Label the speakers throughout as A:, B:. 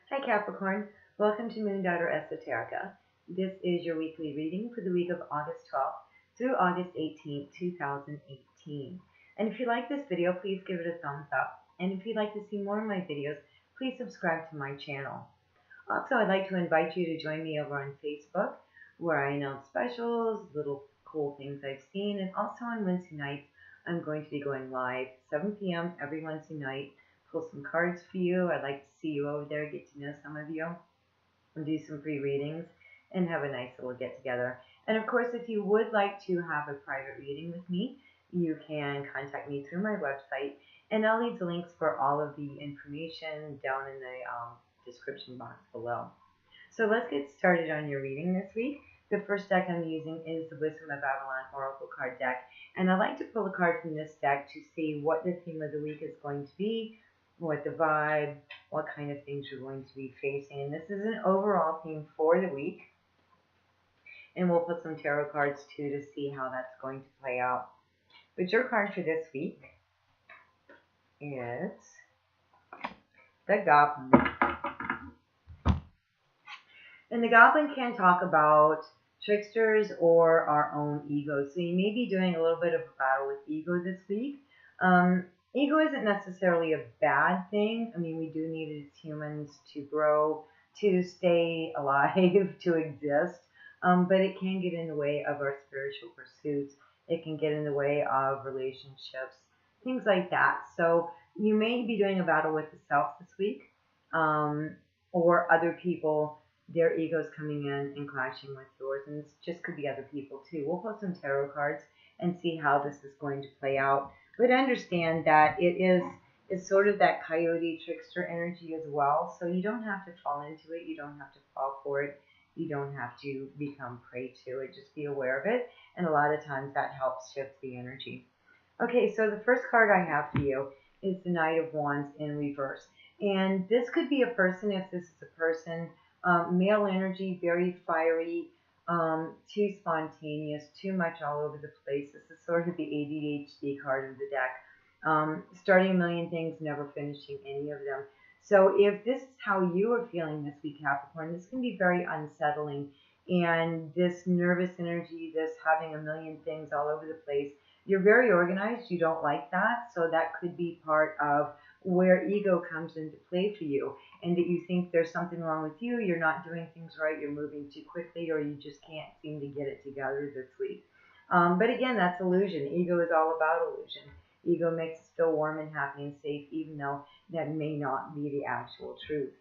A: Hi Capricorn, welcome to MoonDaughter Esoterica. This is your weekly reading for the week of August 12th through August 18th, 2018. And if you like this video, please give it a thumbs up. And if you'd like to see more of my videos, please subscribe to my channel. Also, I'd like to invite you to join me over on Facebook, where I announce specials, little cool things I've seen, and also on Wednesday nights, I'm going to be going live 7 p.m. every Wednesday night. Pull some cards for you. I'd like to see you over there, get to know some of you, and do some free readings, and have a nice little get together. And of course, if you would like to have a private reading with me, you can contact me through my website, and I'll leave the links for all of the information down in the description box below. So let's get started on your reading this week. The first deck I'm using is the Wisdom of Avalon Oracle card deck, and I like to pull a card from this deck to see what the theme of the week is going to be, what the vibe, what kind of things you're going to be facing. And this is an overall theme for the week, and we'll put some tarot cards too to see how that's going to play out. But your card for this week is the Goblin. And the Goblin can talk about tricksters or our own ego. So you may be doing a little bit of a battle with ego this week. Ego isn't necessarily a bad thing. I mean, we do need it as humans to grow, to stay alive, to exist. But it can get in the way of our spiritual pursuits. It can get in the way of relationships, things like that. So you may be doing a battle with the self this week, or other people, their egos coming in and clashing with yours. And this just could be other people too. We'll put some tarot cards and see how this is going to play out. But understand that it's sort of that coyote trickster energy as well. So you don't have to fall into it. You don't have to fall for it. You don't have to become prey to it. Just be aware of it. And a lot of times that helps shift the energy. Okay, so the first card I have for you is the Knight of Wands in reverse. And this could be a person, if this is a person, male energy, very fiery, too spontaneous, too much all over the place. This is sort of the ADHD card of the deck. Starting a million things, never finishing any of them. So if this is how you are feeling this week, Capricorn, this can be very unsettling. And this nervous energy, this having a million things all over the place, you're very organized. You don't like that. So that could be part of where ego comes into play for you, and that you think there's something wrong with you, you're not doing things right, you're moving too quickly, or you just can't seem to get it together this week. But again, that's illusion. Ego is all about illusion. Ego makes us feel warm and happy and safe, even though that may not be the actual truth.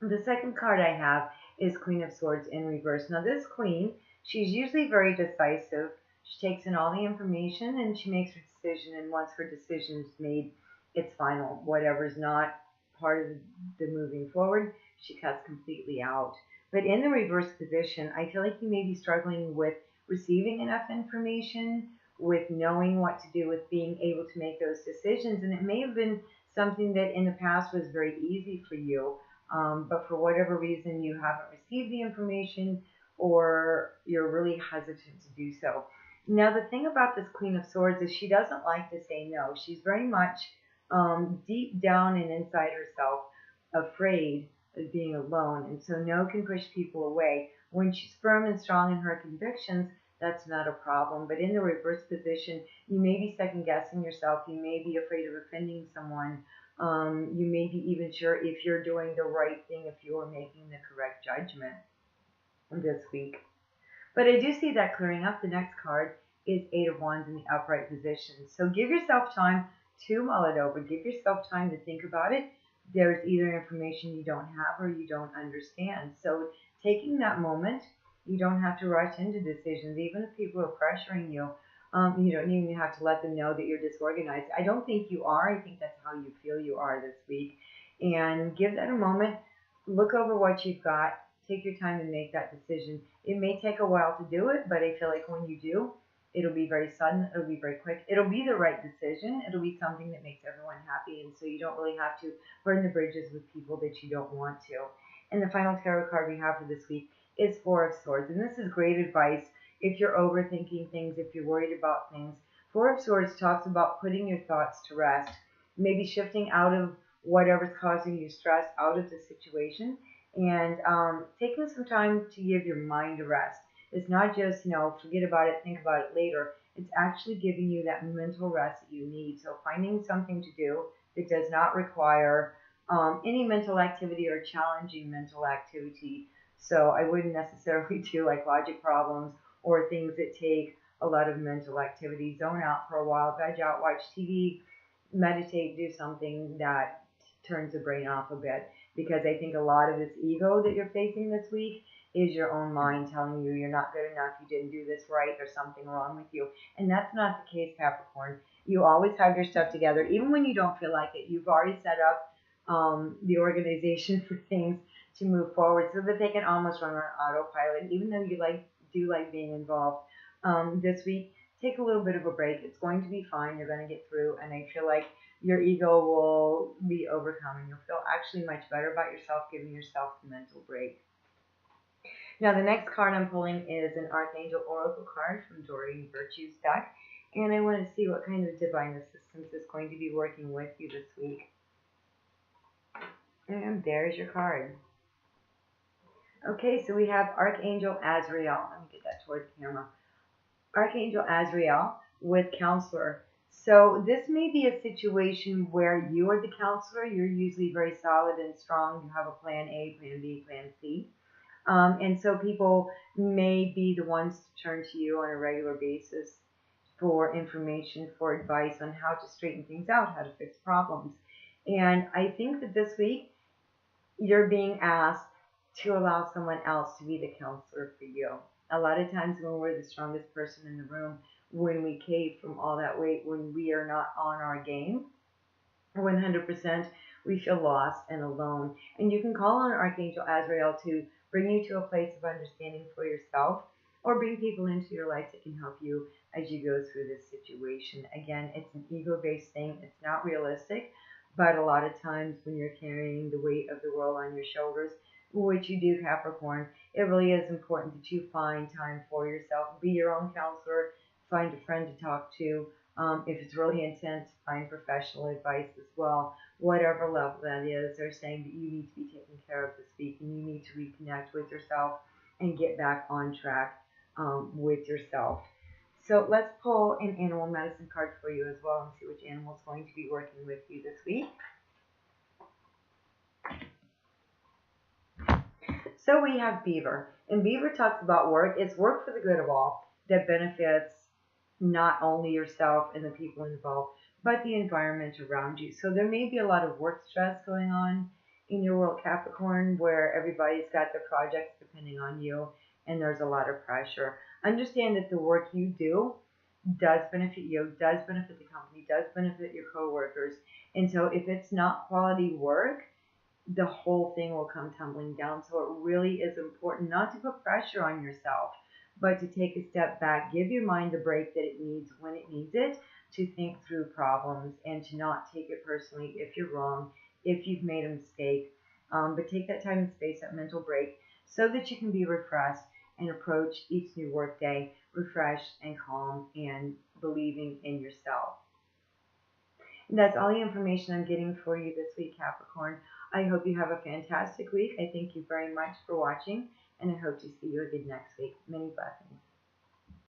A: The second card I have is Queen of Swords in reverse. Now this queen, she's usually very decisive. She takes in all the information and she makes her decision, and once her decision is made, it's final. Whatever's not part of the moving forward, she cuts completely out. But in the reverse position, I feel like you may be struggling with receiving enough information, with knowing what to do, with being able to make those decisions. And it may have been something that in the past was very easy for you, but for whatever reason you haven't received the information, or you're really hesitant to do so. Now, the thing about this Queen of Swords is she doesn't like to say no. She's very much deep down and inside herself afraid of being alone, and so no can push people away. When she's firm and strong in her convictions, that's not a problem. But in the reverse position, you may be second guessing yourself. You may be afraid of offending someone. You may be even sure if you're doing the right thing, if you're making the correct judgment this week. But I do see that clearing up. The next card is Eight of Wands in the upright position. So give yourself time to mull it over. Give yourself time to think about it. There's either information you don't have or you don't understand. So taking that moment, you don't have to rush into decisions. Even if people are pressuring you, you don't even have to let them know that you're disorganized. I don't think you are. I think that's how you feel you are this week. And give that a moment. Look over what you've got. Take your time and make that decision. It may take a while to do it, but I feel like when you do, it'll be very sudden. It'll be very quick. It'll be the right decision. It'll be something that makes everyone happy, and so you don't really have to burn the bridges with people that you don't want to. And the final tarot card we have for this week is Four of Swords, and this is great advice if you're overthinking things, if you're worried about things. Four of Swords talks about putting your thoughts to rest, maybe shifting out of whatever's causing you stress out of the situation, and taking some time to give your mind a rest. It's not just, forget about it, think about it later. It's actually giving you that mental rest that you need. So finding something to do that does not require any mental activity or challenging mental activity. So I wouldn't necessarily do like logic problems or things that take a lot of mental activity. Zone out for a while, veg out, watch TV, meditate, do something that turns the brain off a bit. Because I think a lot of this ego that you're facing this week is your own mind telling you you're not good enough, you didn't do this right, there's something wrong with you. And that's not the case, Capricorn. You always have your stuff together, even when you don't feel like it. You've already set up the organization for things to move forward so that they can almost run on autopilot, even though you do like being involved. This week, take a little bit of a break. It's going to be fine. You're going to get through, and I feel like your ego will be overcome, and you'll feel actually much better about yourself, giving yourself the mental break. Now, the next card I'm pulling is an Archangel Oracle card from Doreen Virtue's deck, and I want to see what kind of divine assistance is going to be working with you this week. And there's your card. Okay, so we have Archangel Azrael. Let me get that toward the camera. Archangel Azrael with Counselor. So this may be a situation where you are the counselor. You're usually very solid and strong. You have a plan A, plan B, plan C. And so people may be the ones to turn to you on a regular basis for information, for advice on how to straighten things out, how to fix problems. And I think that this week you're being asked to allow someone else to be the counselor for you. A lot of times when we're the strongest person in the room, when we cave from all that weight, when we are not on our game, 100%, we feel lost and alone. And you can call on Archangel Azrael to bring you to a place of understanding for yourself, or bring people into your life that can help you as you go through this situation. Again, it's an ego-based thing. It's not realistic, but a lot of times when you're carrying the weight of the world on your shoulders, which you do, Capricorn, it really is important that you find time for yourself. Be your own counselor. Find a friend to talk to. If it's really intense, find professional advice as well. Whatever level that is, they're saying that you need to be taken care of this week, and you need to reconnect with yourself and get back on track with yourself. So let's pull an animal medicine card for you as well and see which animal is going to be working with you this week. So we have Beaver, and Beaver talks about work. It's work for the good of all that benefits not only yourself and the people involved, but the environment around you. So there may be a lot of work stress going on in your world, Capricorn, where everybody's got their projects depending on you, and there's a lot of pressure. Understand that the work you do does benefit you, does benefit the company, does benefit your coworkers. And so if it's not quality work, the whole thing will come tumbling down. So it really is important not to put pressure on yourself, but to take a step back, give your mind the break that it needs when it needs it, to think through problems and to not take it personally if you're wrong, if you've made a mistake. But take that time and space, that mental break, so that you can be refreshed and approach each new workday refreshed and calm and believing in yourself. And that's all the information I'm getting for you this week, Capricorn. I hope you have a fantastic week. I thank you very much for watching, and I hope to see you again next week. Many blessings.